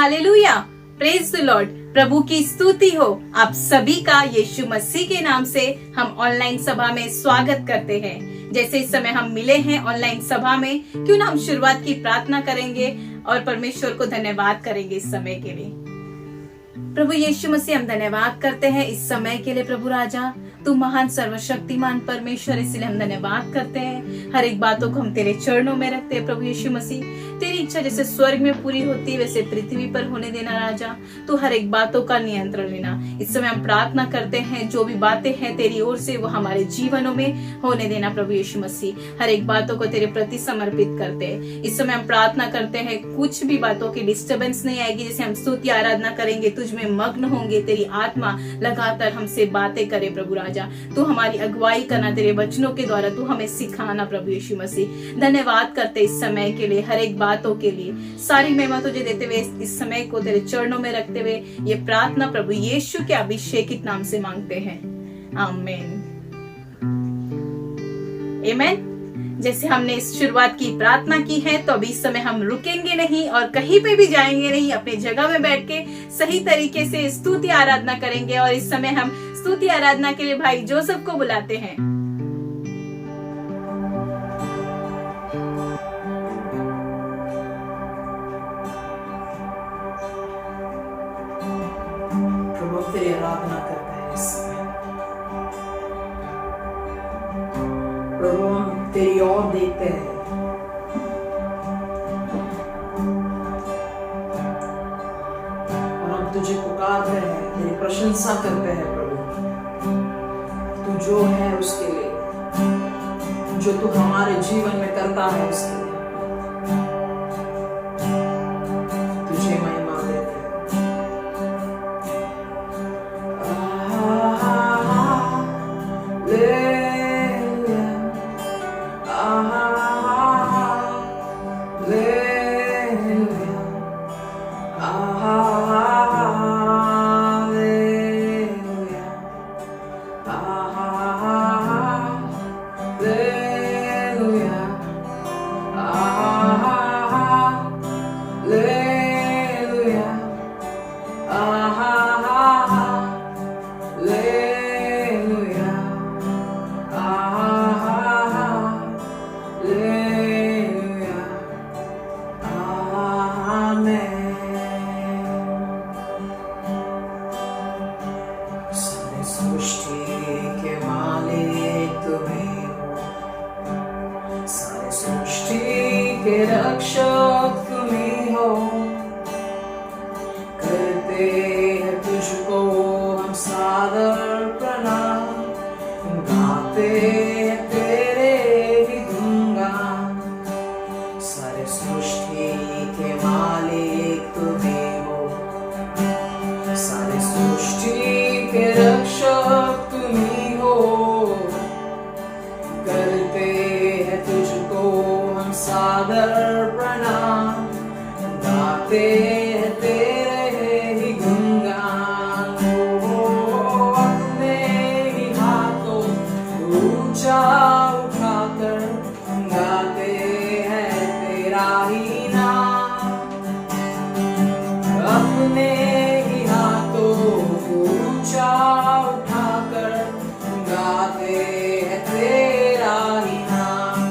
Hallelujah, praise the Lord. प्रभु की स्तुति हो। आप सभी का यीशु मसीह के नाम से हम ऑनलाइन सभा में स्वागत करते हैं। जैसे इस समय हम मिले हैं ऑनलाइन सभा में, क्यों ना हम शुरुआत की प्रार्थना करेंगे और परमेश्वर को धन्यवाद करेंगे इस समय के लिए। प्रभु यीशु मसीह, हम धन्यवाद करते हैं इस समय के लिए। प्रभु राजा, तू महान सर्वशक्तिमान परमेश्वर, इसलिए हम धन्यवाद करते हैं। हर एक बातों को हम तेरे चरणों में रखते हैं। प्रभु यीशु मसीह, तेरी इच्छा जैसे स्वर्ग में पूरी होती है वैसे पृथ्वी पर होने देना। राजा, तू हर एक बातों का नियंत्रण लेना। इस समय हम प्रार्थना करते हैं, जो भी बातें हैं तेरी ओर से वो हमारे जीवनों में होने देना। प्रभु यीशु मसीह, हर एक बातों को तेरे प्रति समर्पित करते हैं। इस समय हम प्रार्थना करते हैं, कुछ भी बातों की डिस्टर्बेंस नहीं आएगी। जैसे हम स्तुति आराधना करेंगे, तुझ में मग्न होंगे, तेरी आत्मा लगातार हमसे बातें करे। प्रभु राजा, तू हमारी अगुवाई करना, तेरे वचनों के द्वारा तू हमें सिखाना। प्रभु यीशु मसीह, धन्यवाद करते इस समय के लिए, हर एक बातों के लिए। सारी महिमा तुझे देते हुए इस समय को तेरे चरणों में रखते हुए ये प्रार्थना प्रभु यीशु के अभिषेकित नाम से मांगते हैं, आमीन, आमीन। जैसे हमने इस शुरुआत की प्रार्थना की है, तो अभी इस समय हम रुकेंगे नहीं और कहीं पे भी जाएंगे नहीं। अपने जगह में बैठ के सही तरीके से स्तुति आराधना करेंगे। और इस समय हम स्तुति आराधना के लिए भाई जोसेफ को बुलाते हैं। प्रभु, तेरी आराधना करते हैं इस समय। प्रभु, हम तेरी ओर देखते हैं। और हम तुझे पुकार रहे हैं, तेरी प्रशंसा करते हैं। प्रभु, तू जो है उसके लिए, जो तू हमारे जीवन में करता है उसके लिए तुझे महिमा देते हैं। रक्षक तुम्हीं हो, करते हैं तुझको हम सादर प्रणाम, गाते हैं तेरे ही गुणगान। सारे सृष्टि के मालिक तुम्हीं हो, सारे सृष्टि के रक्षक तुम्हीं हो, करते हैं तुझको हम सादर प्रणाम, गाते हैं तेरे ही गुणगान। अपने ही हाथों ऊंचा उठाकर गाते हैं तेरा ही नाम। अपने ही हाथों ऊंचा उठाकर गाते हैं तेरा ही नाम।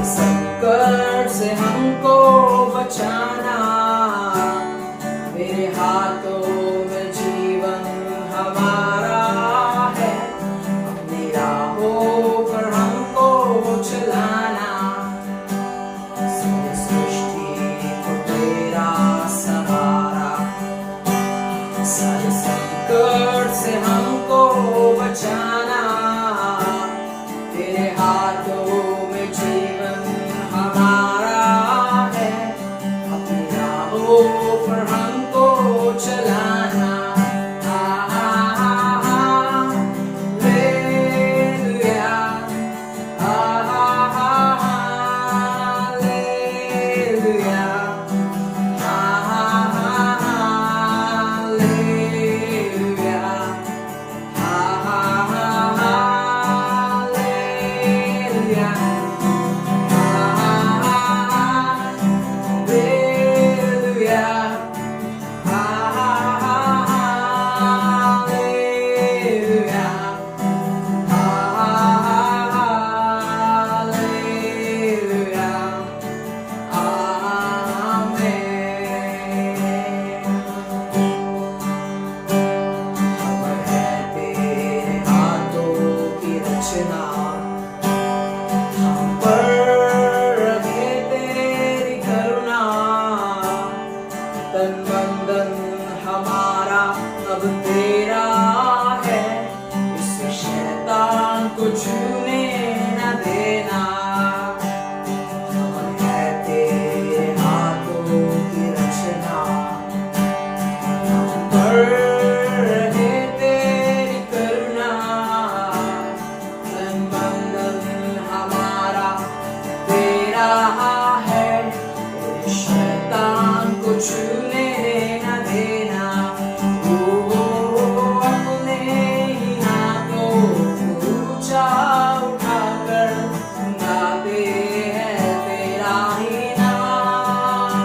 संकट से हमको बचाना, मेरे हाथों में जीवन हमारा है। अपनी राहों पर हमको चलाना। हमारा अब तेरा है, इस शैतान को छूने न देना। हम है तेरे हाथों की रचना, हम पर रहे तेरी करुणा। तन बंधन हमारा तेरा है, इस शैतान को छूने न देना। उठाकर गाते हैं तेरा ही नाम,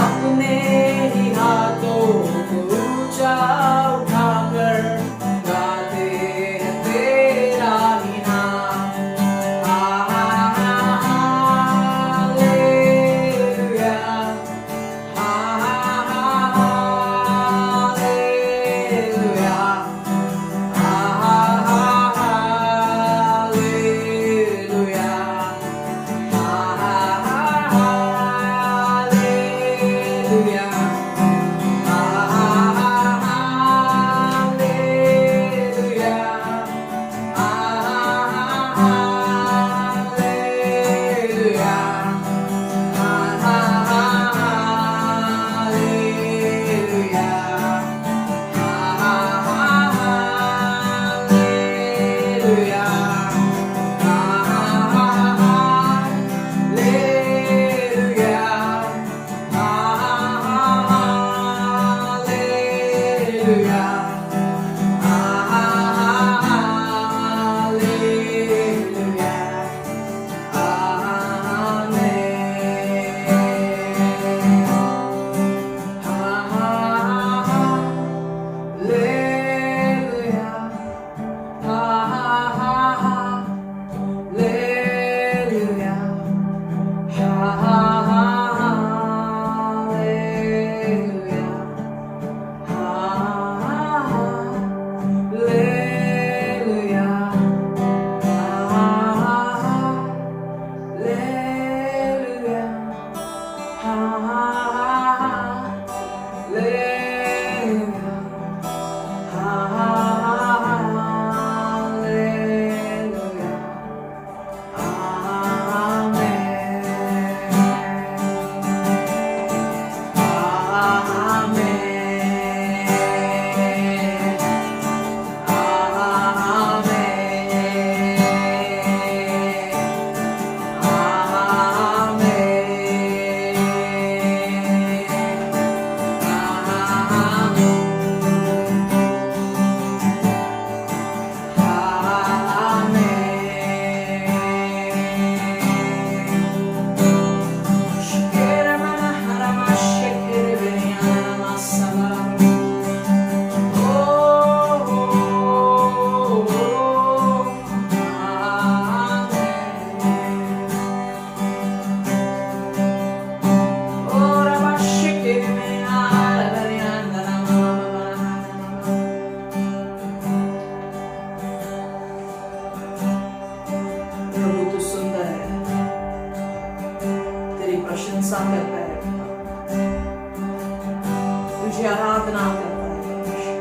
अपने ही हाथों को ऊंचा उठाकर गाते हैं तेरा ही नाम। प्रशंसा करता है, तुझे आराधना करता है,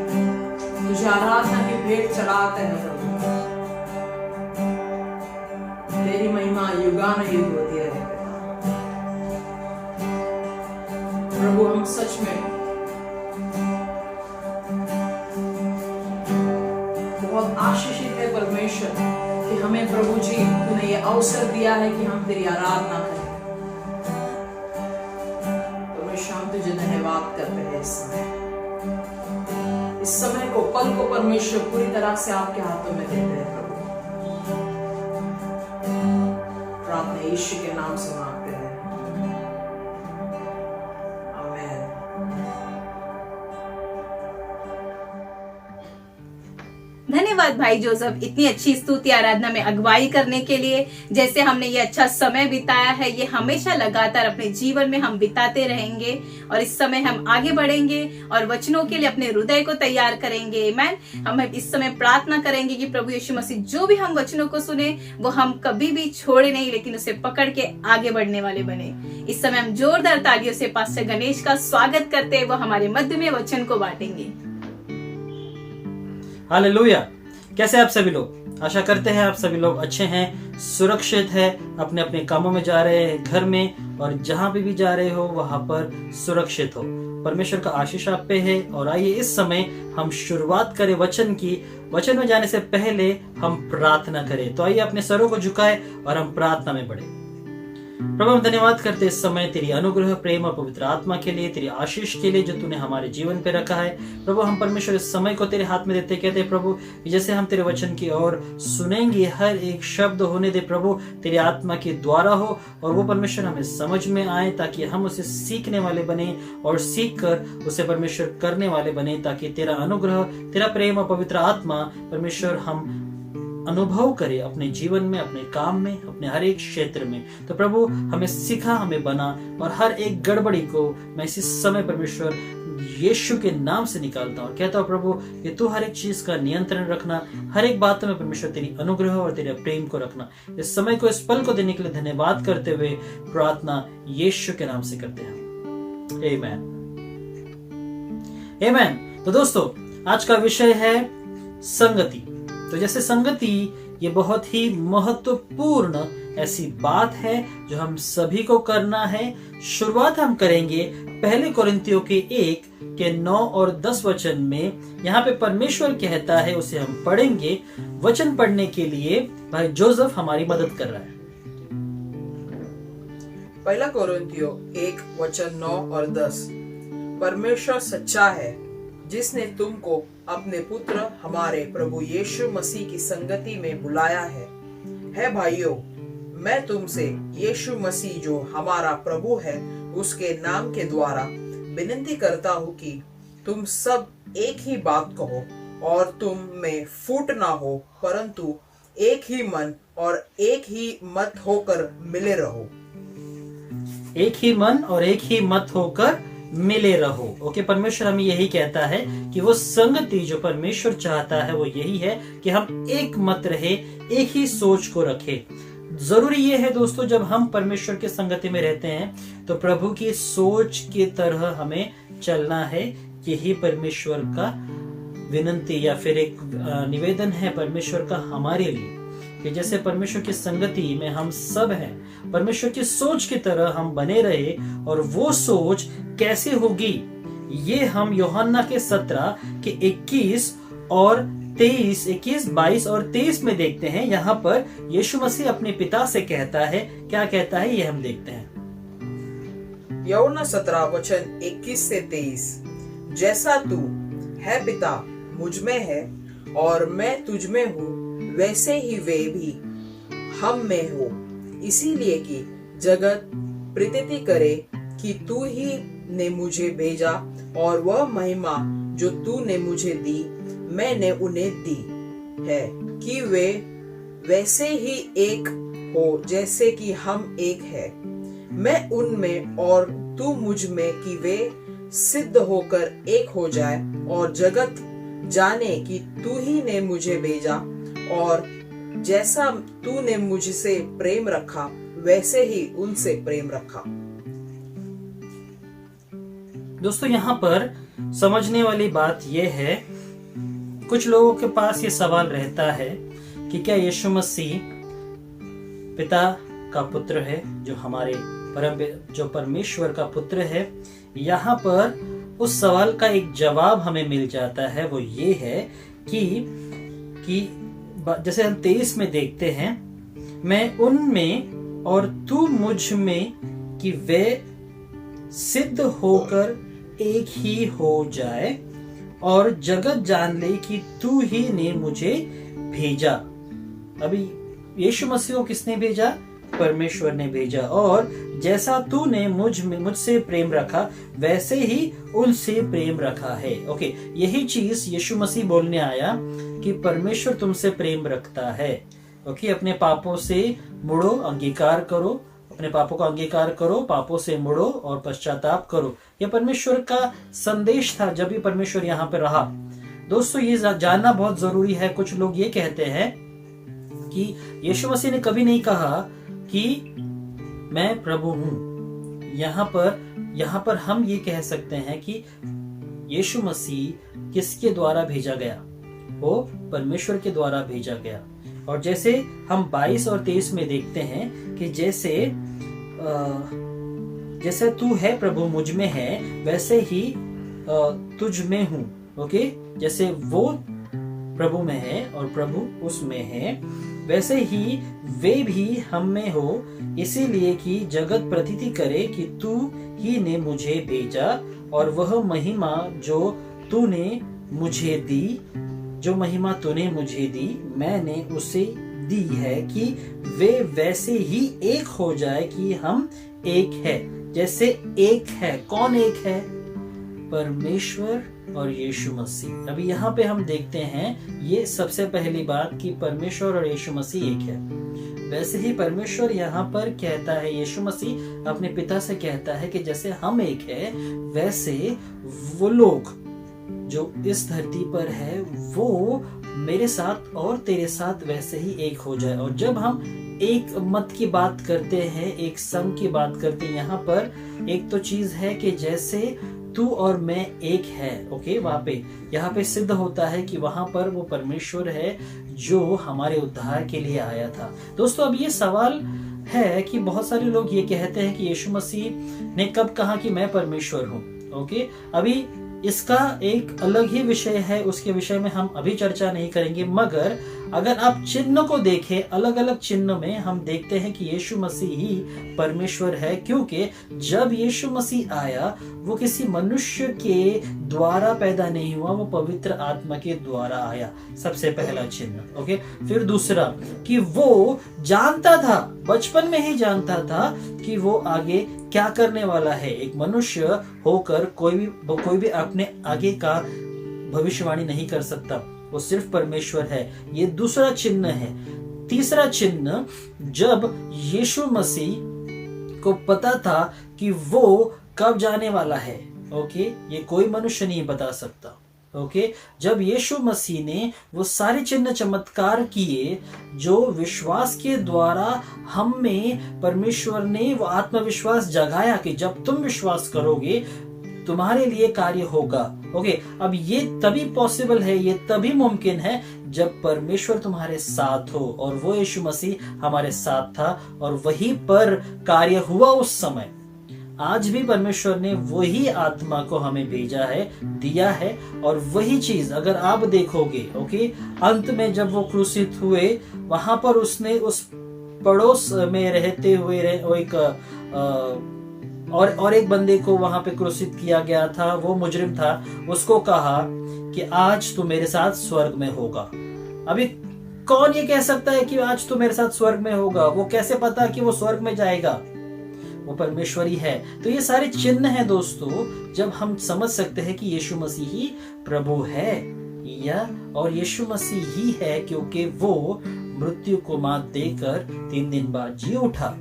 तुझे आराधना की भेंट चढ़ाते हैं प्रभु। तेरी महिमा युगानुयुग होती रहे प्रभु। हम सच में परमेश्वर कि हमें प्रभु जी तूने ये अवसर दिया है कि हम तेरी आराधना करें। परमेश्वर हम तुझे धन्यवाद करते हैं इस समय को, पल को परमेश्वर पूरी तरह से आपके हाथों में देते हैं प्रभु। प्रार्थना यीशु के नाम से मांगते हैं, आमीन। धन्यवाद भाई जोसेफ, इतनी अच्छी स्तुति आराधना में अगुवाई करने के लिए। जैसे हमने ये अच्छा समय बिताया है, ये हमेशा लगातार अपने जीवन में हम बिताते रहेंगे और इस समय हम आगे बढ़ेंगे और वचनों के लिए अपने हृदय को तैयार करेंगे। आमीन। हम इस समय प्रार्थना करेंगे कि प्रभु यीशु मसीह जो भी हम वचनों को सुने वो हम कभी भी छोड़े नहीं, लेकिन उसे पकड़ के आगे बढ़ने वाले बने। इस समय हम जोरदार तालियों से पास्टर गणेश का स्वागत करते हैं, वो हमारे मध्य में वचन को बांटेंगे। हालेलुया। कैसे आप सभी लोग? आशा करते हैं आप सभी लोग अच्छे हैं, सुरक्षित है, अपने अपने कामों में जा रहे हैं, घर में और जहां भी जा रहे हो वहां पर सुरक्षित हो। परमेश्वर का आशीष आप पे है। और आइए इस समय हम शुरुआत करें वचन की। वचन में जाने से पहले हम प्रार्थना करें। तो आइए अपने सरों को झुकाएं और हम प्रार्थना में बढ़े। प्रभु हम धन्यवाद करते इस समय तेरी अनुग्रह, प्रेम और पवित्र आत्मा के लिए, तेरी आशीष के लिए जो तूने हमारे जीवन पे रखा है। प्रभु हम परमेश्वर इस समय को तेरे हाथ में देते कहते हैं प्रभु, जैसे हम तेरे वचन की ओर सुनेंगे, हर एक शब्द होने दे प्रभु तेरी आत्मा के द्वारा हो और वो परमेश्वर हमें समझ में आए, ताकि हम उसे सीखने वाले बने और सीख कर उसे परमेश्वर करने वाले बने, ताकि तेरा अनुग्रह, तेरा प्रेम और पवित्र आत्मा परमेश्वर हम अनुभव करे अपने जीवन में, अपने काम में, अपने हर एक क्षेत्र में। तो प्रभु हमें सिखा, हमें बना और हर एक गड़बड़ी को मैं इसी समय परमेश्वर यीशु के नाम से निकालता हूँ और कहता हूँ प्रभु कि तू हर एक चीज का नियंत्रण रखना, हर एक बात में परमेश्वर तेरी अनुग्रह और तेरे प्रेम को रखना। इस समय को, इस पल को देने के लिए धन्यवाद करते हुए प्रार्थना यीशु के नाम से करते हैं, आमीन, आमीन। तो दोस्तों आज का विषय है संगति। तो जैसे संगति ये बहुत ही महत्वपूर्ण ऐसी बात है जो हम सभी को करना है। शुरुआत हम करेंगे पहले कोरिन्थियों के 1 के 9 और 10 वचन में। यहाँ पे परमेश्वर कहता है, उसे हम पढ़ेंगे। वचन पढ़ने के लिए भाई जोसेफ हमारी मदद कर रहा है। पहला कोरिन्थियों 1 वचन 9 और 10। परमेश्वर सच्चा है जिसने तुमको अपने पुत्र हमारे प्रभु यीशु मसीह की संगति में बुलाया है भाइयों, मैं तुमसे यीशु मसीह जो हमारा प्रभु है उसके नाम के द्वारा विनती करता हूँ कि तुम सब एक ही बात कहो और तुम में फूट ना हो, परंतु एक ही मन और एक ही मत होकर मिले रहो। एक ही मन और एक ही मत होकर मिले रहो। ओके, परमेश्वर हमें यही कहता है कि वो संगति जो परमेश्वर चाहता है वो यही है कि हम एक मत रहे, एक ही सोच को रखे। जरूरी ये है दोस्तों, जब हम परमेश्वर के संगति में रहते हैं तो प्रभु की सोच की तरह हमें चलना है। यही परमेश्वर का विनंती या फिर एक निवेदन है परमेश्वर का हमारे लिए, कि जैसे परमेश्वर की संगति में हम सब हैं, परमेश्वर की सोच की तरह हम बने रहे। और वो सोच कैसे होगी, ये हम यूहन्ना के 17 के 21 और 23, 21, 22 और 23 में देखते हैं। यहाँ पर यीशु मसीह अपने पिता से कहता है, क्या कहता है ये हम देखते हैं। यूहन्ना 17 वचन 21 से 23। जैसा तू है पिता मुझ में है और मैं तुझ में हूँ, वैसे ही वे भी हम में हो, इसीलिए कि जगत प्रतीति करे कि तू ही ने मुझे भेजा और वह महिमा जो तूने मुझे दी मैंने उन्हें दी है, कि वे वैसे ही एक हो जैसे कि हम एक है, मैं उनमें और तू मुझ में, कि वे सिद्ध होकर एक हो जाए और जगत जाने कि तू ही ने मुझे भेजा और जैसा तूने मुझसे प्रेम रखा वैसे ही उनसे प्रेम रखा। दोस्तों यहाँ पर समझने वाली बात यह है, कुछ लोगों के पास ये सवाल रहता है कि क्या यीशु मसीह पिता का पुत्र है, जो हमारे जो परमेश्वर का पुत्र है। यहाँ पर उस सवाल का एक जवाब हमें मिल जाता है, वो ये है कि जैसे हम 23 में देखते हैं, मैं उनमें और तू मुझ में कि वे सिद्ध होकर एक ही हो जाए और जगत जान ले कि तू ही ने मुझे भेजा। अभी यीशु मसीह को किसने भेजा? परमेश्वर ने भेजा। और जैसा तूने मुझसे प्रेम रखा वैसे ही उनसे प्रेम रखा है। ओके, यही चीज यीशु मसीह बोलने आया कि परमेश्वर तुमसे प्रेम रखता है। ओके, अपने पापों से मुड़ो, अंगीकार करो, अपने पापों का अंगीकार करो, पापों से मुड़ो और पश्चाताप करो। यह परमेश्वर का संदेश था जब भी परमेश्वर यहाँ पे रहा। दोस्तों, ये जानना बहुत जरूरी है। कुछ लोग ये कहते हैं कि यीशु मसीह ने कभी नहीं कहा कि मैं प्रभु हूं। यहाँ पर हम ये कह सकते हैं कि यीशु मसीह किसके द्वारा भेजा गया? वो परमेश्वर के द्वारा भेजा गया। और जैसे हम 22 और 23 में देखते हैं कि जैसे तू है प्रभु मुझ में है वैसे ही तुझ में हूं। ओके, जैसे वो प्रभु में है और प्रभु उसमें है वैसे ही वे भी हम में हो, इसीलिए कि जगत प्रतीति करे कि तू ही ने मुझे भेजा और वह महिमा जो महिमा तूने मुझे दी मैंने उसे दी है कि वे वैसे ही एक हो जाए कि हम एक है जैसे एक है। कौन एक है? परमेश्वर और यीशु मसीह। अभी यहाँ पे हम देखते हैं ये सबसे पहली बात कि परमेश्वर और यीशु मसीह एक है। वैसे ही परमेश्वर यहाँ पर कहता है, यीशु मसीह अपने पिता से कहता है कि जैसे हम एक है वैसे वो लोग जो इस धरती पर है वो मेरे साथ और तेरे साथ वैसे ही एक हो जाए। और जब हम एक मत की बात करते हैं, एक संघ की बात करते हैं, यहाँ पर एक तो चीज है कि जैसे तू और मैं एक है। ओके, वहां पे यहाँ पे सिद्ध होता है कि वहां पर वो परमेश्वर है जो हमारे उद्धार के लिए आया था। दोस्तों, अब ये सवाल है कि बहुत सारे लोग ये कहते हैं कि यीशु मसीह ने कब कहा कि मैं परमेश्वर हूँ। ओके, अभी इसका एक अलग ही विषय है, उसके विषय में हम अभी चर्चा नहीं करेंगे। मगर अगर आप चिन्ह को देखें, अलग अलग चिन्ह में हम देखते हैं कि यीशु मसीह ही परमेश्वर है, क्योंकि जब यीशु मसीह आया वो किसी मनुष्य के द्वारा पैदा नहीं हुआ, वो पवित्र आत्मा के द्वारा आया। सबसे पहला चिन्ह। ओके, फिर दूसरा कि वो जानता था, बचपन में ही जानता था कि वो आगे क्या करने वाला है। एक मनुष्य होकर कोई भी अपने आगे का भविष्यवाणी नहीं कर सकता, वो सिर्फ परमेश्वर है। ये दूसरा चिन्ह है। तीसरा चिन्ह, जब यीशु मसीह को पता था कि वो कब जाने वाला है। ओके, ये कोई मनुष्य नहीं बता सकता। ओके, जब यीशु मसीह ने वो सारे चिन्ह चमत्कार किए जो विश्वास के द्वारा हम में परमेश्वर ने वो आत्मविश्वास जगाया कि जब तुम विश्वास करोगे तुम्हारे लिए कार्य होगा। ओके, अब ये तभी पॉसिबल है, ये तभी मुमकिन है जब परमेश्वर तुम्हारे साथ हो, और वो यीशु मसीह हमारे साथ था और वहीं पर कार्य हुआ उस समय। आज भी परमेश्वर ने वही आत्मा को हमें भेजा है, दिया है, और वही चीज अगर आप देखोगे, ओके, अंत में जब वो क्रूसित हुए वहां पर उसने उस पड़ोस में रहते हुए और एक बंदे को वहां पे क्रूसित किया गया था, वो मुजरिम था, उसको कहा कि आज तू मेरे साथ स्वर्ग में होगा। अभी कौन ये कह सकता है कि आज तू मेरे साथ स्वर्ग में होगा? वो कैसे पता कि वो स्वर्ग में जाएगा? वो परमेश्वर ही है। तो ये सारे चिन्ह हैं दोस्तों, जब हम समझ सकते हैं कि यीशु मसीह ही प्रभु है, और यीशु मसीह ही है क्योंकि वो मृत्यु को मात देकर 3 दिन बाद जी उठा।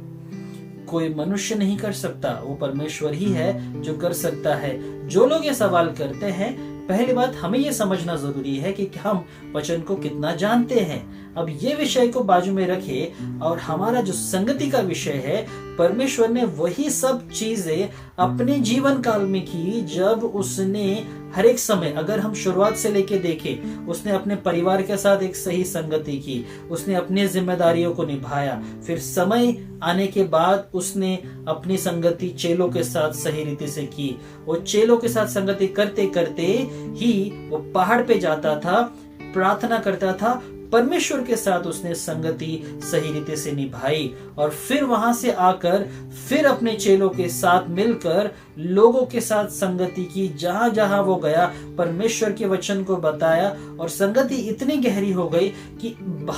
कोई मनुष्य नहीं कर सकता, वो परमेश्वर ही है जो कर सकता है। जो लोग ये सवाल करते हैं, पहली बात हमें ये समझना जरूरी है कि हम वचन को कितना जानते हैं। अब ये विषय को बाजू में रखे और हमारा जो संगति का विषय है, परमेश्वर ने वही सब चीजें अपने जीवन काल में की जब उसने हर एक समय, अगर हम शुरुआत से लेके देखें, उसने अपने परिवार के साथ एक सही संगति की, उसने अपनी जिम्मेदारियों को निभाया। फिर समय आने के बाद उसने अपनी संगति चेलों के साथ सही रीति से की। वो चेलों के साथ संगति करते करते ही वो पहाड़ पे जाता था, प्रार्थना करता था, परमेश्वर के साथ उसने संगति सही रीति से निभाई और फिर वहां से आकर फिर अपने चेलों के साथ मिलकर लोगों के साथ संगति की। जहां जहां वो गया परमेश्वर के वचन को बताया और संगति इतनी गहरी हो गई कि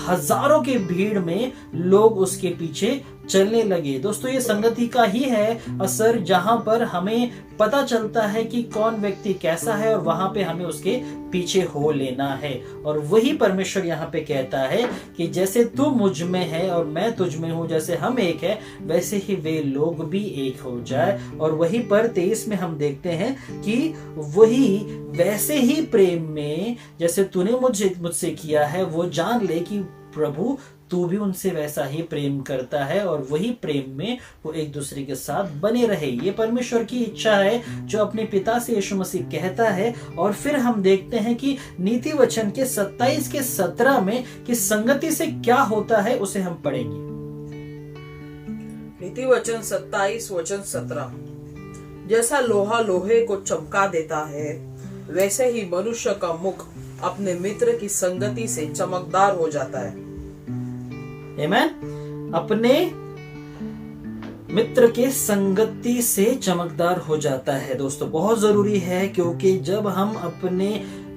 हजारों की भीड़ में लोग उसके पीछे चलने लगे। दोस्तों, ये संगति का ही है असर, जहां पर हमें पता चलता है कि कौन व्यक्ति कैसा है और वहां पे हमें उसके पीछे हो लेना है। और वही परमेश्वर यहाँ पे कहता है कि जैसे तू मुझ में है और मैं तुझ में हूं, जैसे हम एक है वैसे ही वे लोग भी एक हो जाए। और वही पर 23 में हम देखते हैं कि वही वैसे ही प्रेम में जैसे तूने मुझसे किया है वो जान ले कि प्रभु तू भी उनसे वैसा ही प्रेम करता है। और वही प्रेम में वो एक दूसरे के साथ बने रहे। ये परमेश्वर की इच्छा है जो अपने पिता से यीशु मसीह कहता है। और फिर हम देखते हैं कि नीति वचन के 27 के 17 में कि संगति से क्या होता है उसे हम पढ़ेंगे। नीति वचन 27 वचन 17, जैसा लोहा लोहे को चमका देता है वैसे ही मनुष्य का मुख अपने मित्र की संगति से चमकदार हो जाता है। आमेन। अपने मित्र के संगति से चमकदार हो जाता है। दोस्तों, बहुत जरूरी है, क्योंकि जब हम अपने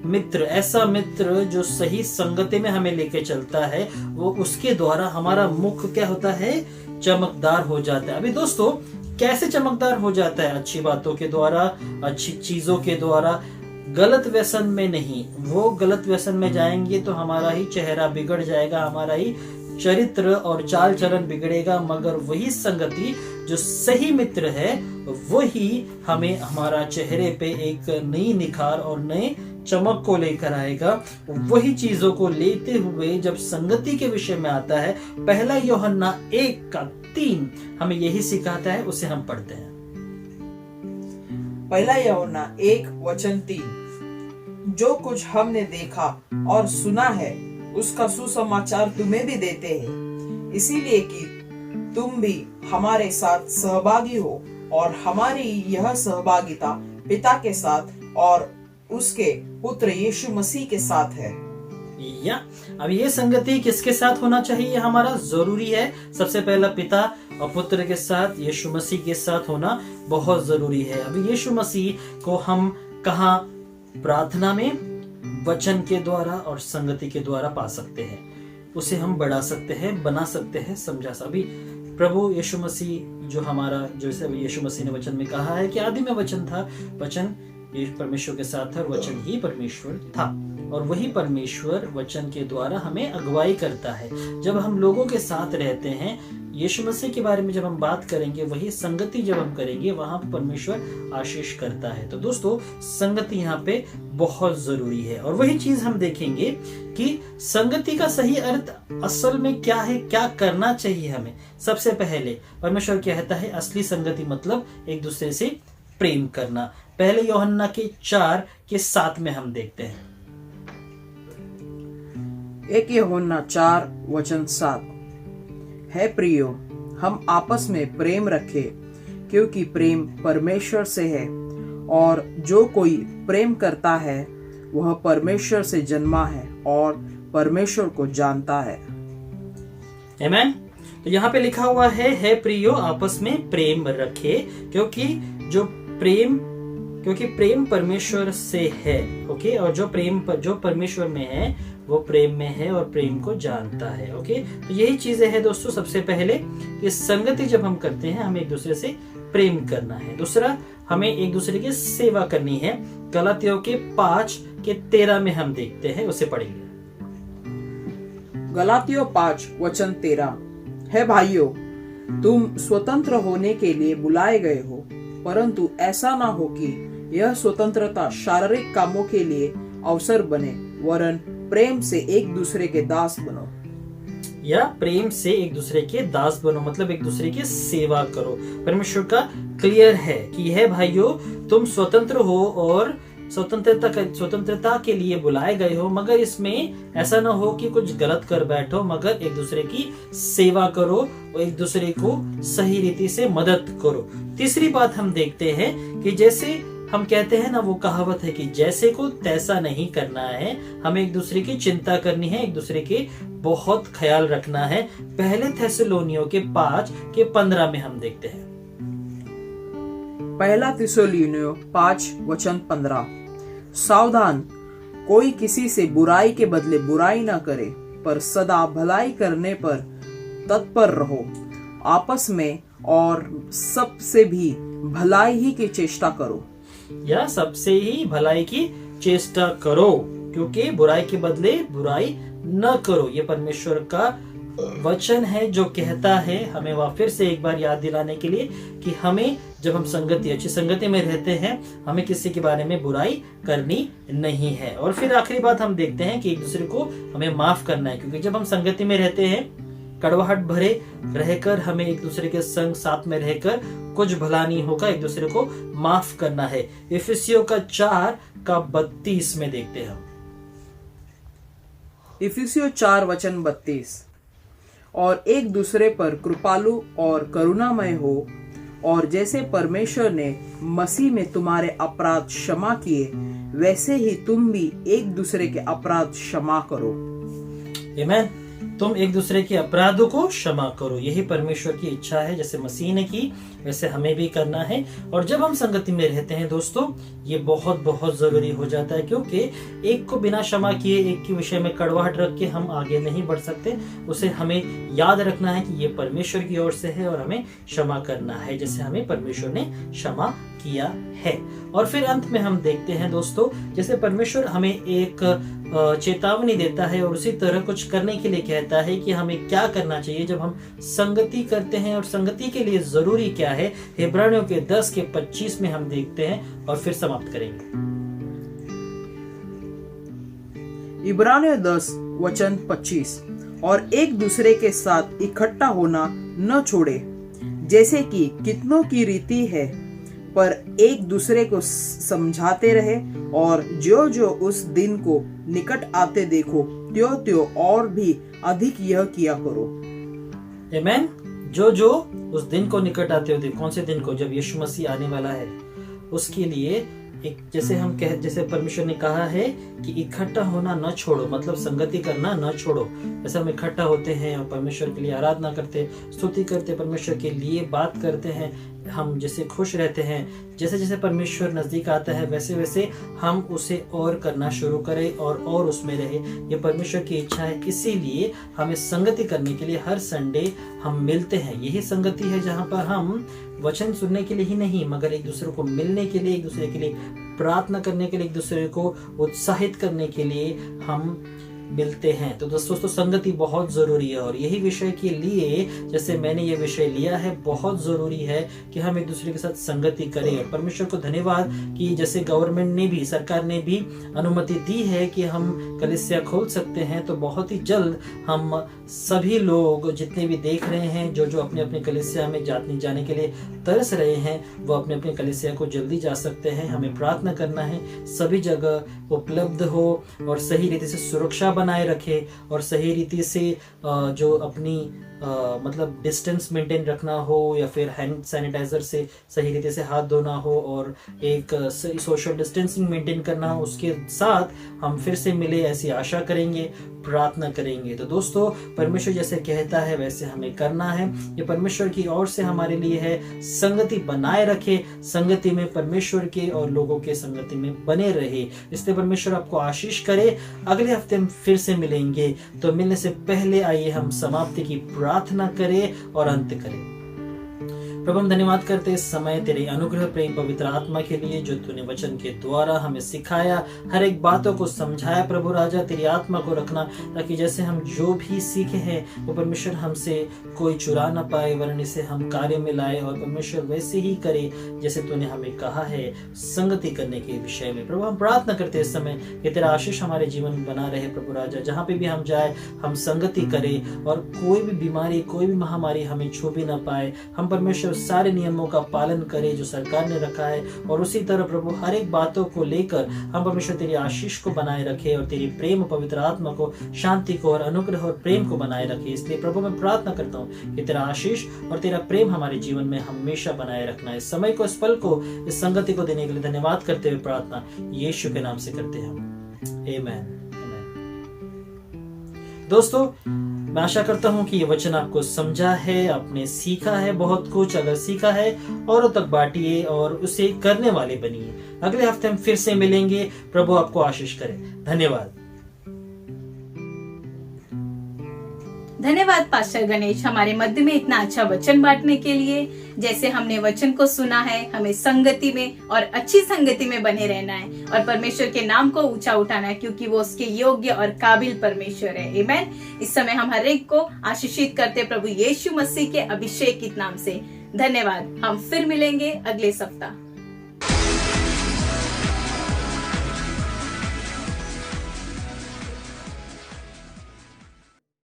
मित्र, ऐसा मित्र जो सही संगति में हमें लेके चलता है, वो उसके द्वारा हमारा मुख क्या होता है, चमकदार हो जाता है। अभी दोस्तों, कैसे चमकदार हो जाता है? अच्छी बातों के द्वारा, अच्छी चीजों के द्वारा, गलत व्यसन में नहीं। वो गलत व्यसन में जाएंगे तो हमारा ही चेहरा बिगड़ जाएगा, हमारा ही चरित्र और चाल चलन बिगड़ेगा। मगर वही संगति जो सही मित्र है वही हमें हमारा चेहरे पे एक नई निखार और नए चमक को लेकर आएगा। वही चीजों को लेते हुए जब संगति के विषय में आता है, 1 यूहन्ना 1:3 हमें यही सिखाता है। उसे हम पढ़ते हैं। 1 यूहन्ना 1 वचन 3, जो कुछ हमने देखा और सुना है उसका सुसमाचार तुम्हें भी देते हैं, इसीलिए कि तुम भी हमारे साथ सहभागी हो। और हमारी यह सहभागिता पिता के साथ और उसके पुत्र यीशु मसीह के साथ है। या अब ये संगति किसके साथ होना चाहिए? हमारा जरूरी है। सबसे पहला पिता और पुत्र के साथ, यीशु मसीह के साथ होना बहुत जरूरी है। अभी यीशु मसीह को हम कहाँ? प्रार्थना में, वचन के द्वारा और संगति के द्वारा पा सकते हैं। उसे हम बढ़ा सकते हैं, बना सकते हैं, समझा सकते। अभी प्रभु यीशु मसीह जो हमारा, जैसे यीशु मसीह ने वचन में कहा है कि आदि में वचन था, वचन परमेश्वर के साथ था, वचन ही परमेश्वर था। और वही परमेश्वर वचन के द्वारा हमें अगुवाई करता है। जब हम लोगों के साथ रहते हैं, यीशु मसीह के बारे में जब हम बात करेंगे, वही संगति जब हम करेंगे, वहां पर परमेश्वर आशीष करता है। तो दोस्तों, संगति यहाँ पे बहुत जरूरी है। और वही चीज हम देखेंगे कि संगति का सही अर्थ असल में क्या है, क्या करना चाहिए हमें। सबसे पहले परमेश्वर कहता है असली संगति मतलब एक दूसरे से प्रेम करना। 1 यूहन्ना के 4:7 में हम देखते हैं। 1 यूहन्ना 4 वचन 7, है प्रियो, हम आपस में प्रेम रखें, क्योंकि प्रेम परमेश्वर से है, और जो कोई प्रेम करता है वह परमेश्वर से जन्मा है और परमेश्वर को जानता है। आमेन। तो यहाँ पे लिखा हुआ है प्रियो, आपस में प्रेम रखे, क्योंकि प्रेम परमेश्वर से है। ओके, और जो परमेश्वर में है वो प्रेम में है और प्रेम को जानता है। ओके, तो यही चीजें हैं दोस्तों। सबसे पहले कि संगति जब हम करते हैं, हमें एक दूसरे से प्रेम करना है। दूसरा, हमें एक दूसरे की सेवा करनी है। गलातियों के 5:13 में हम देखते हैं, उसे पढ़ेंगे। गलातियों 5 वचन 13, है भाइयों, तुम स्वतंत्र होने के लिए बुलाए गए हो, परंतु ऐसा ना हो कि यह स्वतंत्रता शारीरिक कामों के लिए अवसर बने, वरन प्रेम से एक दूसरे के दास बनो। या प्रेम से एक दूसरे के दास बनो मतलब एक दूसरे की सेवा करो। परमेश्वर का क्लियर है कि है भाइयों, तुम स्वतंत्र हो और स्वतंत्रता के लिए बुलाए गए हो, मगर इसमें ऐसा ना हो कि कुछ गलत कर बैठो, मगर एक दूसरे की सेवा करो और एक दूसरे को सही रीति से मदद करो। तीसरी बात हम देखते हैं कि जैसे हम कहते हैं ना, वो कहावत है कि जैसे को तैसा नहीं करना है, हमें एक दूसरे की चिंता करनी है, एक दूसरे के बहुत ख्याल रखना है। पहले थेसलोनियों के 5:15 में हम देखते हैं। पहला थिस्सलुनीयों 5:15। सावधान, कोई किसी से बुराई के बदले बुराई ना करे, पर सदा भलाई करने पर तत्पर रहो। आपस में और सबसे भी भलाई ही की चेष्टा करो। या सबसे ही भलाई की चेष्टा करो, क्योंकि बुराई के बदले बुराई न करो। ये परमेश्वर का वचन है जो कहता है हमें वह फिर से एक बार याद दिलाने के लिए कि हमें जब हम अच्छी संगति में रहते हैं, हमें किसी के बारे में बुराई करनी नहीं है। और फिर आखिरी बात हम देखते हैं कि एक दूसरे को हमें माफ करना है, क्योंकि जब हम संगति में रहते हैं, कड़वाहट भरे रहकर हमें एक दूसरे के संग साथ में रहकर कुछ भला नहीं होगा, एक दूसरे को माफ करना है। इफिसियों का 4:32 में देखते हैं हम। इफिसियों 4:32। और एक दूसरे पर कृपालु और करुणामय हो, और जैसे परमेश्वर ने मसीह में तुम्हारे अपराध क्षमा किए, वैसे ही तुम भी एक दूसरे के अपराध क्षमा करो। आमीन। तुम एक दूसरे के अपराधों को क्षमा करो, यही परमेश्वर की इच्छा है। जैसे मसीह ने की वैसे हमें भी करना है। और जब हम संगति में रहते हैं दोस्तों, ये बहुत बहुत जरूरी हो जाता है, क्योंकि एक को बिना क्षमा किए, एक के विषय में कड़वाहट रख के हम आगे नहीं बढ़ सकते। उसे हमें याद रखना है कि ये परमेश्वर की ओर से है और हमें क्षमा करना है, जैसे हमें परमेश्वर ने क्षमा किया है। और फिर अंत में हम देखते हैं दोस्तों, जैसे परमेश्वर हमें एक चेतावनी देता है और उसी तरह कुछ करने के लिए कहता है कि हमें क्या करना चाहिए जब हम संगति करते हैं, और संगति के लिए जरूरी क्या है। इब्रानियों के 10:25 में हम देखते हैं और फिर समाप्त करेंगे। इब्रानियों 10:25। और एक दूसरे के साथ इकट्ठा होना न छोड़े, जैसे कि कितनों की रीति है, पर एक दूसरे को समझाते रहे, और जो जो उस दिन को निकट आते देखो, त्यों त्यों और भी अधिक यह किया करो। आमीन। जो जो उस दिन को निकट आते होते, कौन से दिन को? जब यीशु मसीह आने वाला है, उसके लिए एक जैसे परमेश्वर ने कहा है कि इकट्ठा होना न छोड़ो, मतलब संगति करना न छोड़ो। जैसे हम इकट्ठा होते हैं और परमेश्वर के लिए आराधना करते, स्तुति करते, परमेश्वर के लिए बात करते हैं, हम जैसे खुश रहते हैं, जैसे जैसे परमेश्वर नजदीक आता है वैसे वैसे हम उसे और करना शुरू करें और उसमें रहे। ये परमेश्वर की इच्छा है। इसीलिए हमें संगति करने के लिए हर संडे हम मिलते हैं। यही संगति है जहाँ पर हम वचन सुनने के लिए ही नहीं, मगर एक दूसरे को मिलने के लिए, एक दूसरे के लिए प्रार्थना करने के लिए, एक दूसरे को उत्साहित करने के लिए हम मिलते हैं। तो दोस्तों, संगति बहुत जरूरी है। और यही विषय के लिए, जैसे मैंने ये विषय लिया है, बहुत जरूरी है कि हम एक दूसरे के साथ संगति करें। और परमेश्वर को धन्यवाद कि जैसे गवर्नमेंट ने भी, सरकार ने भी अनुमति दी है कि हम कलीसिया खोल सकते हैं। तो बहुत ही जल्द हम सभी लोग जितने भी देख रहे हैं, जो जो अपने अपने कलीसिया में जाने के लिए तरस रहे हैं, वो अपने अपने कलीसिया को जल्दी जा सकते हैं। हमें प्रार्थना करना है सभी जगह उपलब्ध हो और सही रीति से सुरक्षा बनाए रखे, और सही रीति से जो अपनी मतलब डिस्टेंस मेंटेन रखना हो, या फिर हैंड सैनिटाइजर से सही रीति से हाथ धोना हो, और एक सोशल डिस्टेंसिंग मेंटेन करना हो। उसके साथ हम फिर से मिले ऐसी आशा करेंगे, प्रार्थना करेंगे। तो दोस्तों, परमेश्वर जैसे कहता है वैसे हमें करना है। ये परमेश्वर की ओर से हमारे लिए है। संगति बनाए रखे, संगति में परमेश्वर के और लोगों के संगति में बने रहे। इसलिए परमेश्वर आपको आशीष करे। अगले हफ्ते हम फिर से मिलेंगे। तो मिलने से पहले आइए हम समाप्ति की प्रार्थना करें और अंत करें। प्रभु, हम धन्यवाद करते इस समय तेरे अनुग्रह, प्रेम, पवित्र आत्मा के लिए, जो तूने वचन के द्वारा हमें सिखाया, हर एक बातों को समझाया। प्रभु राजा, तेरी आत्मा को रखना, ताकि जैसे हम जो भी सीखे हैं वो परमेश्वर हमसे कोई चुरा ना पाए, वरन इसे हम कार्य में लाए, और परमेश्वर वैसे ही करे जैसे तूने हमें कहा है संगति करने के विषय में। प्रभु, हम प्रार्थना करते इस समय कि तेरा आशीष हमारे जीवन में बना रहे। प्रभु राजा, जहाँ पे भी हम जाए हम संगति करें, और कोई भी बीमारी, कोई भी महामारी हमें छू भी ना पाए। हम परमेश्वर परमेश्वर सारे नियमों का पालन करे जो सरकार ने रखा है, और उसी तरह प्रभु हर एक बातों को लेकर हम परमेश्वर तेरी आशीष को बनाए रखे और तेरी प्रेम, पवित्र आत्मा को, शांति को और अनुग्रह और प्रेम को बनाए रखे। इसलिए प्रभु मैं प्रार्थना करता हूँ कि तेरा आशीष और तेरा प्रेम हमारे जीवन में हमेशा बनाए रखना। इस समय को, इस पल को, इस संगति को देने के लिए धन्यवाद करते हुए प्रार्थना यीशु के नाम से करते हैं हम, आमीन। दोस्तों, मैं आशा करता हूं कि ये वचन आपको समझा है, आपने सीखा है बहुत कुछ। अगर सीखा है औरों तक बांटिए और उसे करने वाले बनिए। अगले हफ्ते हम फिर से मिलेंगे। प्रभु आपको आशीष करे। धन्यवाद। धन्यवाद पास्टर गणेश, हमारे मध्य में इतना अच्छा वचन बांटने के लिए। जैसे हमने वचन को सुना है, हमें संगति में और अच्छी संगति में बने रहना है और परमेश्वर के नाम को ऊंचा उठाना है, क्योंकि वो उसके योग्य और काबिल परमेश्वर है। आमीन। इस समय हम हर एक को आशीषित करते प्रभु यीशु मसीह के अभिषेक के नाम से। धन्यवाद। हम फिर मिलेंगे अगले सप्ताह।